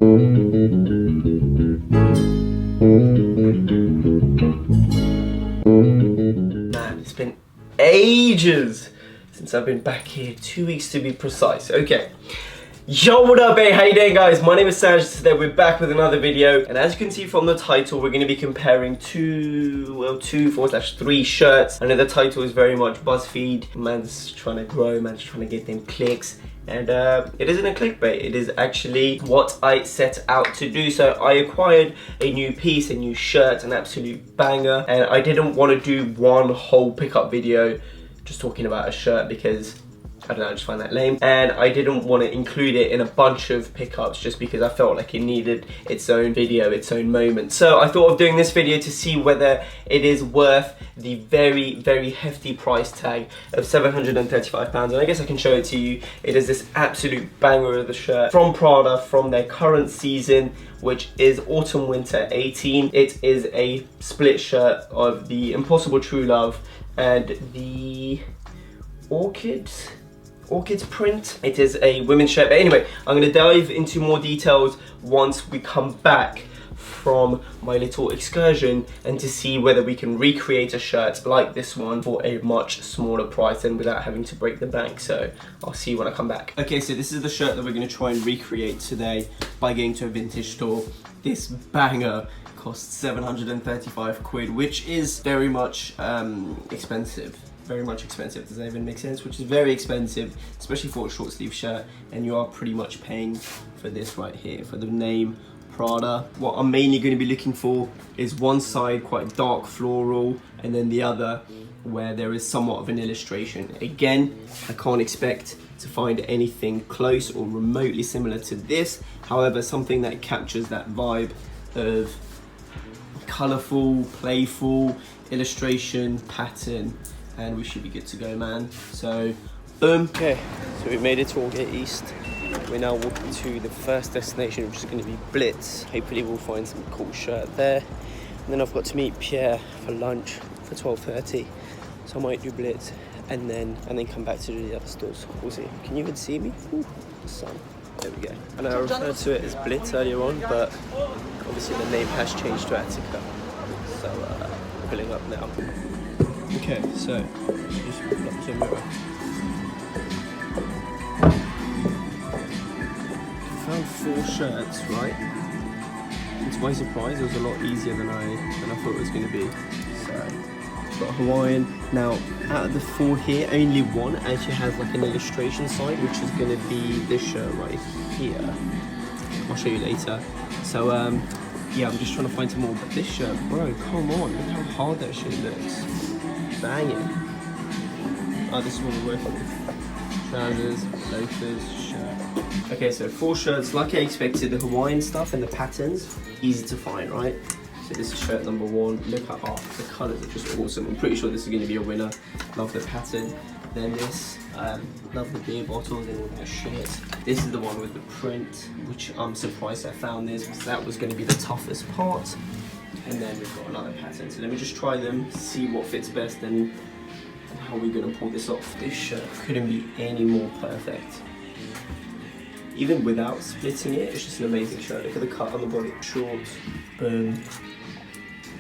Man, it's been ages since I've been back here, 2 weeks to be precise. Okay. Yo, what up, hey, how you doing, guys? My name is Sangiev. Today we're back with another video, and as you can see from the title, we're going to be comparing two/three shirts. I know the title is very much Buzzfeed. Man's trying to grow, man's trying to get them clicks, and it isn't a clickbait. It is actually what I set out to do. So I acquired a new piece, a new shirt, an absolute banger, and I didn't want to do one whole pickup video just talking about a shirt because I don't know, I just find that lame. And I didn't want to include it in a bunch of pickups just because I felt like it needed its own video, its own moment. So I thought of doing this video to see whether it is worth the very, very hefty price tag of £735. And I guess I can show it to you. It is this absolute banger of the shirt from Prada, from their current season, which is Autumn Winter 18. It is a split shirt of the Impossible True Love and the Orchids print. It is a women's shirt, but anyway, I'm going to dive into more details once we come back from my little excursion and to see whether we can recreate a shirt like this one for a much smaller price and without having to break the bank. So I'll see you when I come back. Okay, so this is the shirt that we're going to try and recreate today by going to a vintage store. This banger costs 735 quid, which is very much expensive. Very much expensive, does that even make sense? Which is very expensive, especially for a short sleeve shirt, and you are pretty much paying for this right here, for the name Prada. What I'm mainly going to be looking for is one side quite dark floral, and then the other where there is somewhat of an illustration. Again, I can't expect to find anything close or remotely similar to this. However, something that captures that vibe of colourful, playful illustration, pattern, and we should be good to go, man. So, boom. Okay, so we made it to Aldgate East. We're now walking to the first destination, which is going to be Blitz. Hopefully we'll find some cool shirt there. And then I've got to meet Pierre for lunch for 12:30. So I might do Blitz and then come back to do the other stores. We'll see. Can you even see me? Ooh, the sun. There we go. I know I referred to it as Blitz earlier on, but obviously the name has changed to Attica. So we're pulling up now. Okay, so just pull up to a mirror. I found 4 shirts, right? And to my surprise, it was a lot easier than I thought it was going to be. So, got Hawaiian. Now, out of the 4 here, only one actually has like an illustration side, which is going to be this shirt right here. I'll show you later. So, yeah, I'm just trying to find some more. But this shirt, bro, come on, look how hard that shit looks. Banging. Oh, this is what we're working with. Trousers, loafers, shirt. Okay, so 4 shirts, like I expected. The Hawaiian stuff and the patterns, easy to find, right? So this is shirt number 1. Look how the colours are just awesome. I'm pretty sure this is going to be a winner. Love the pattern. Then this, love the beer bottles and all that shit. This is the one with the print, which I'm surprised I found this because that was going to be the toughest part. And then we've got another pattern. So let me just try them, see what fits best and how we're going to pull this off. This shirt couldn't be any more perfect. Even without splitting it, it's just an amazing shirt. Look at the cut on the body. Short, boom,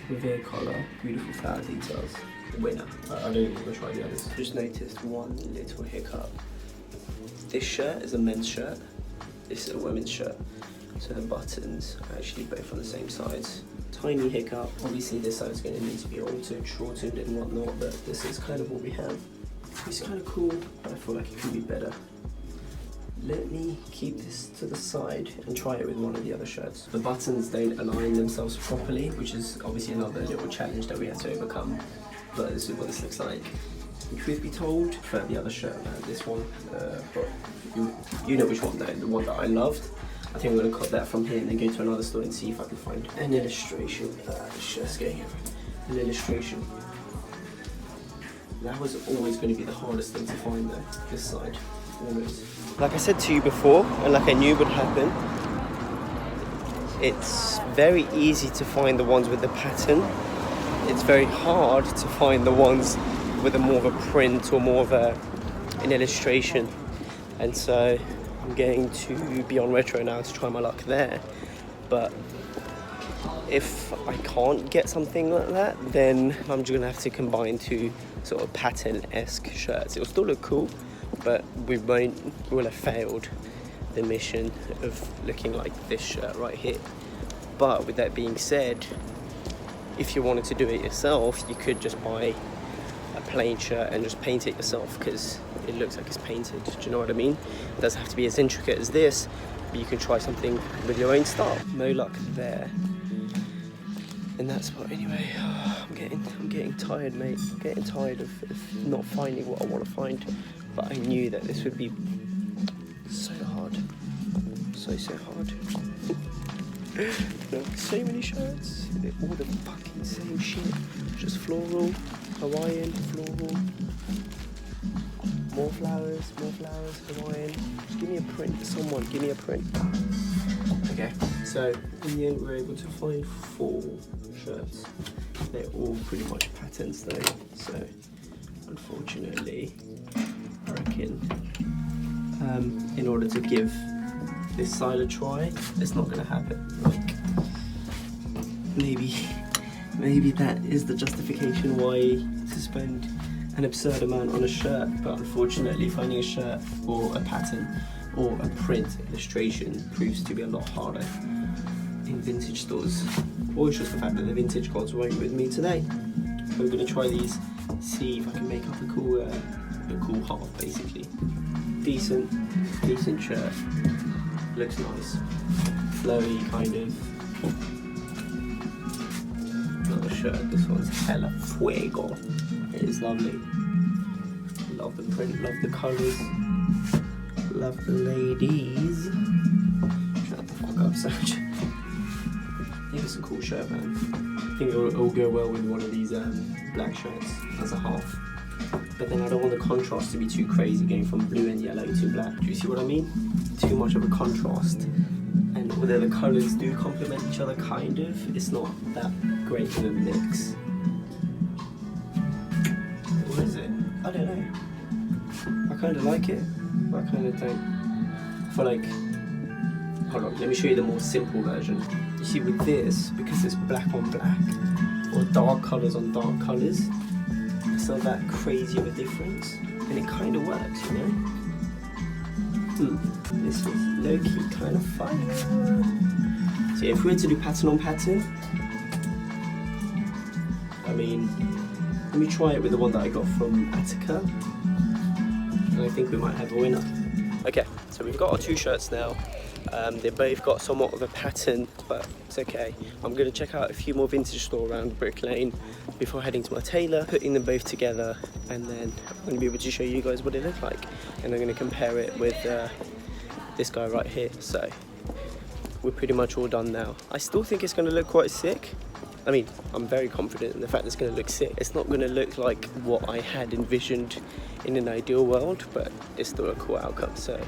revere collar, beautiful flower details. Winner. I don't even want to try the others. Just noticed one little hiccup. This shirt is a men's shirt. This is a women's shirt. So the buttons are actually both on the same size. Tiny hiccup. Obviously this side's going to need to be altered, shortened and whatnot, but this is kind of what we have. It's kind of cool, but I feel like it can be better. Let me keep this to the side and try it with one of the other shirts. The buttons don't align themselves properly, which is obviously another little challenge that we have to overcome. But this is what this looks like. And truth be told, I prefer the other shirt, man. This one, but you know which one though, the one that I loved. I think I'm going to cut that from here and then go to another store and see if I can find an illustration. The shirt's going over. An illustration. That was always going to be the hardest thing to find though, this side, always. Like I said to you before, and like I knew would happen, it's very easy to find the ones with the pattern. It's very hard to find the ones with a more of a print or more of an illustration. And so I'm getting to Beyond Retro now to try my luck there. But if I can't get something like that, then I'm just gonna have to combine two sort of pattern-esque shirts. It'll still look cool, but we'll have failed the mission of looking like this shirt right here. But with that being said, if you wanted to do it yourself, you could just buy a plain shirt and just paint it yourself, because it looks like it's painted. Do you know what I mean? It doesn't have to be as intricate as this, but you can try something with your own style. No luck there in that spot. Anyway, I'm getting tired, mate. I'm getting tired of not finding what I want to find. But I knew that this would be so hard, so hard. Look, so many shirts, all the fucking same shit. Just floral, Hawaiian, floral. More flowers, Hawaiian. Just give me a print, someone, give me a print. Okay, so in the end we were able to find 4 shirts. They're all pretty much patterns though, so unfortunately, I reckon in order to give this style a try, it's not gonna happen. Like, maybe that is the justification why to spend an absurd amount on a shirt, but unfortunately finding a shirt or a pattern or a print illustration proves to be a lot harder in vintage stores. Or it's just the fact that the vintage gods weren't with me today. We're gonna try these, see if I can make up a cool half basically. Decent shirt. Looks nice. Flowy kind of. Another shirt, this one's hella fuego. It is lovely. Love the print, love the colours. Love the ladies. Shut the fuck up, Serge. I think it's a cool shirt, man. I think it'll go well with one of these black shirts as a half. But then I don't want the contrast to be too crazy, going from blue and yellow to black. Do you see what I mean? Too much of a contrast. And although the colours do complement each other kind of, it's not that great of a mix. What is it? I don't know. I kind of like it, but I kind of don't. I feel like, hold on, let me show you the more simple version. You see with this, because it's black on black, or dark colours on dark colours, it's not that crazy of a difference, and it kind of works, you know? This is low-key kind of fun. So if we were to do pattern on pattern, I mean, let me try it with the one that I got from Attica, and I think we might have a winner. Okay, so we've got our 2 shirts now. They both got somewhat of a pattern, but it's okay. I'm going to check out a few more vintage stores around Brick Lane before heading to my tailor, putting them both together, and then I'm going to be able to show you guys what they look like. And I'm going to compare it with this guy right here. So we're pretty much all done now. I still think it's going to look quite sick. I mean, I'm very confident in the fact it's going to look sick. It's not going to look like what I had envisioned in an ideal world, but it's still a cool outcome. So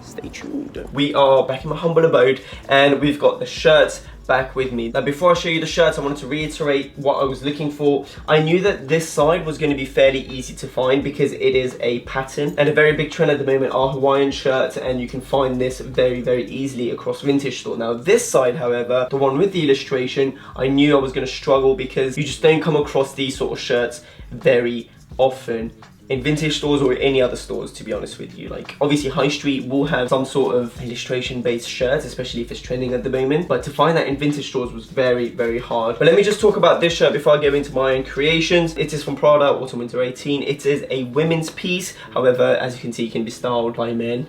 stay tuned. We are back in my humble abode, and we've got the shirts back with me. Now before I show you the shirts, I wanted to reiterate what I was looking for. I knew that this side was going to be fairly easy to find because it is a pattern, and a very big trend at the moment are Hawaiian shirts, and you can find this very easily across vintage store. Now this side, however, the one with the illustration, I knew I was going to struggle because you just don't come across these sort of shirts very often in vintage stores or any other stores, to be honest with you. Like, obviously high street will have some sort of illustration based shirts, especially if it's trending at the moment, but to find that in vintage stores was very hard. But let me just talk about this shirt before I go into my own creations. It is from Prada, Autumn Winter 18. It is a women's piece, however, as you can see, it can be styled by men.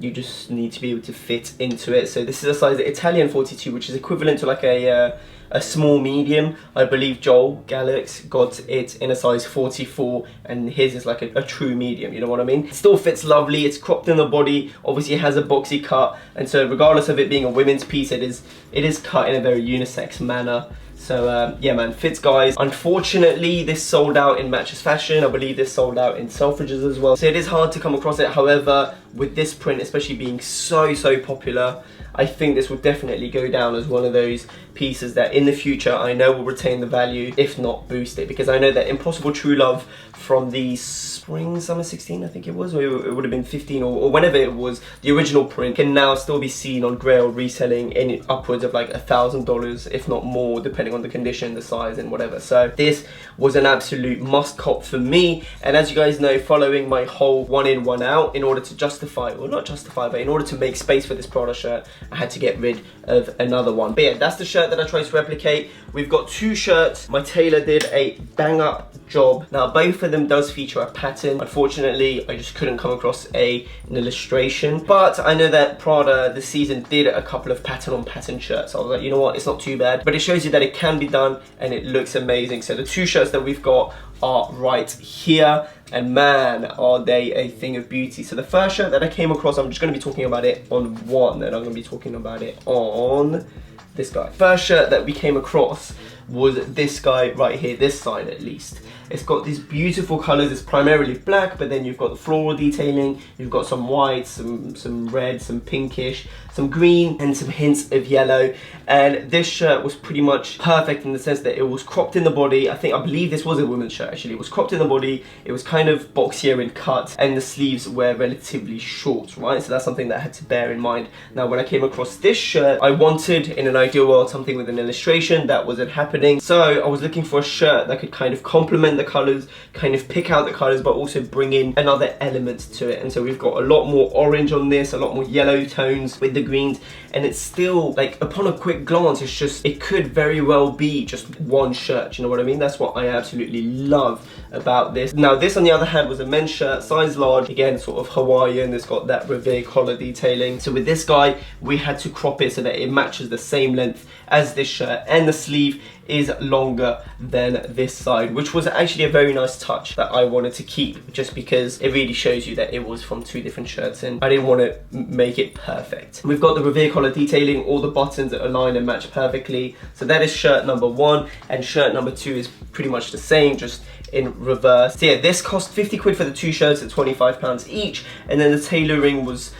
You just need to be able to fit into it. So this is a size Italian 42, which is equivalent to like a small medium. I believe Joel Galax got it in a size 44, and his is like a true medium, you know what I mean? It still fits lovely, it's cropped in the body, obviously it has a boxy cut, and so regardless of it being a women's piece, it is cut in a very unisex manner. So yeah man, fits guys. Unfortunately, this sold out in Matches Fashion. I believe this sold out in Selfridges as well. So it is hard to come across it. However, with this print, especially being so popular, I think this will definitely go down as one of those pieces that in the future I know will retain the value, if not boost it, because I know that Impossible True Love from the spring summer 16 I think it was, or it would have been 15 or whenever it was, the original print can now still be seen on Grail reselling in upwards of like $1,000 if not more, depending on the condition, the size and whatever. So this was an absolute must cop for me, and as you guys know, following my whole one in one out, in order to justify, or not justify, but in order to make space for this Prada shirt, I had to get rid of another one. But yeah, that's the shirt that I tried to replicate. We've got two shirts. My tailor did a bang up job. Now both of them does feature a pattern. Unfortunately, I just couldn't come across an illustration, but I know that Prada this season did a couple of pattern on pattern shirts. I was like, you know what, it's not too bad, but it shows you that it can be done and it looks amazing. So the two shirts that we've got are right here, and man, are they a thing of beauty. So the first shirt that I came across, I'm just going to be talking about it on one, and I'm going to be talking about it on this guy. First shirt that we came across was this guy right here, this side at least. It's got these beautiful colors. It's primarily black, but then you've got the floral detailing, you've got some white, some red, some pinkish, some green, and some hints of yellow. And this shirt was pretty much perfect in the sense that it was cropped in the body. I believe this was a women's shirt actually. It was cropped in the body, it was kind of boxier in cut, and the sleeves were relatively short, right? So that's something that I had to bear in mind. Now when I came across this shirt, I wanted, in an ideal world, something with an illustration. That wasn't happening. So I was looking for a shirt that could kind of complement the colors, kind of pick out the colors, but also bring in another element to it. And so we've got a lot more orange on this, a lot more yellow tones with the greens, and it's still like, upon a quick glance, it's just, it could very well be just one shirt, you know what I mean? That's what I absolutely love about this. Now this on the other hand was a men's shirt, size large, again sort of Hawaiian. It's got that revere collar detailing. So with this guy we had to crop it so that it matches the same length as this shirt, and the sleeve is longer than this side, which was actually a very nice touch that I wanted to keep, just because it really shows you that it was from two different shirts and I didn't want to make it perfect. We've got the revere collar detailing, all the buttons that align and match perfectly. So that is shirt number one, and shirt number two is pretty much the same, just in reverse. So yeah, this cost 50 quid for the two shirts at £25 each, and then the tailoring was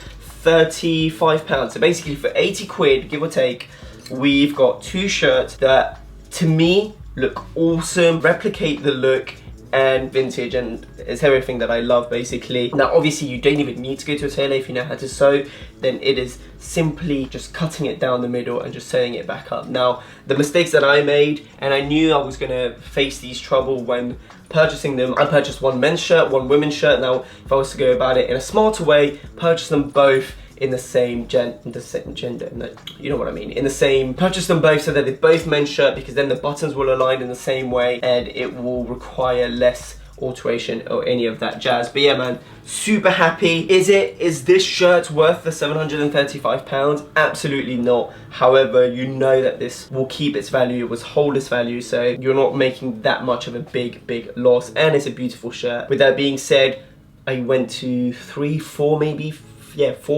£35. So basically for 80 quid, give or take, we've got two shirts that to me look awesome, replicate the look and vintage, and it's everything that I love basically. Now obviously you don't even need to go to a tailor if you know how to sew, then it is simply just cutting it down the middle and just sewing it back up. Now the mistakes that I made, and I knew I was gonna face these trouble when purchasing them, I purchased one men's shirt, one women's shirt. Now if I was to go about it in a smarter way, purchase them both in the same gender, no, you know what I mean, in the same, purchase them both so that they're both men's shirt, because then the buttons will align in the same way and it will require less alteration or any of that jazz. But yeah man, super happy. Is this shirt worth the £735? Absolutely not. However, you know that this will keep its value, it will hold its value, so you're not making that much of a big loss, and it's a beautiful shirt. With that being said, I went to 4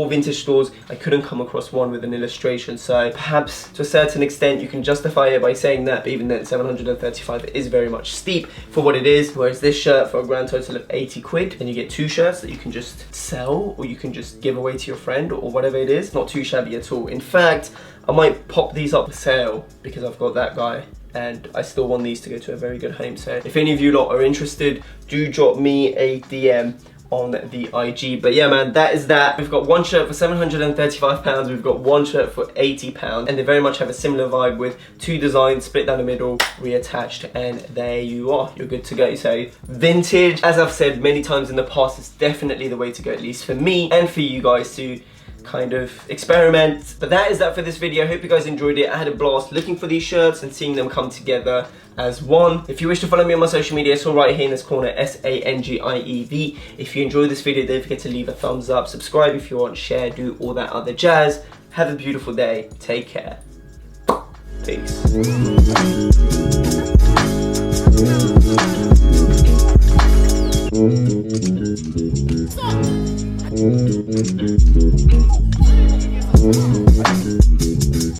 vintage stores. I couldn't come across one with an illustration, so perhaps to a certain extent you can justify it by saying that, but even then 735 is very much steep for what it is. Whereas this shirt, for a grand total of 80 quid, and you get two shirts that you can just sell or you can just give away to your friend or whatever it is, not too shabby at all. In fact, I might pop these up for sale because I've got that guy and I still want these to go to a very good home. So if any of you lot are interested, do drop me a DM on the IG. But yeah man, that is that. We've got one shirt for £735, we've got one shirt for £80, and they very much have a similar vibe with two designs split down the middle, reattached, and there you are, you're good to go. So vintage, as I've said many times in the past, is definitely the way to go, at least for me and for you guys to kind of experiment. But that is that for this video. I hope you guys enjoyed it. I had a blast looking for these shirts and seeing them come together as one. If you wish to follow me on my social media, it's all right here in this corner, Sangiev. If you enjoyed this video, don't forget to leave a thumbs up, subscribe if you want, share, do all that other jazz. Have a beautiful day, take care, peace.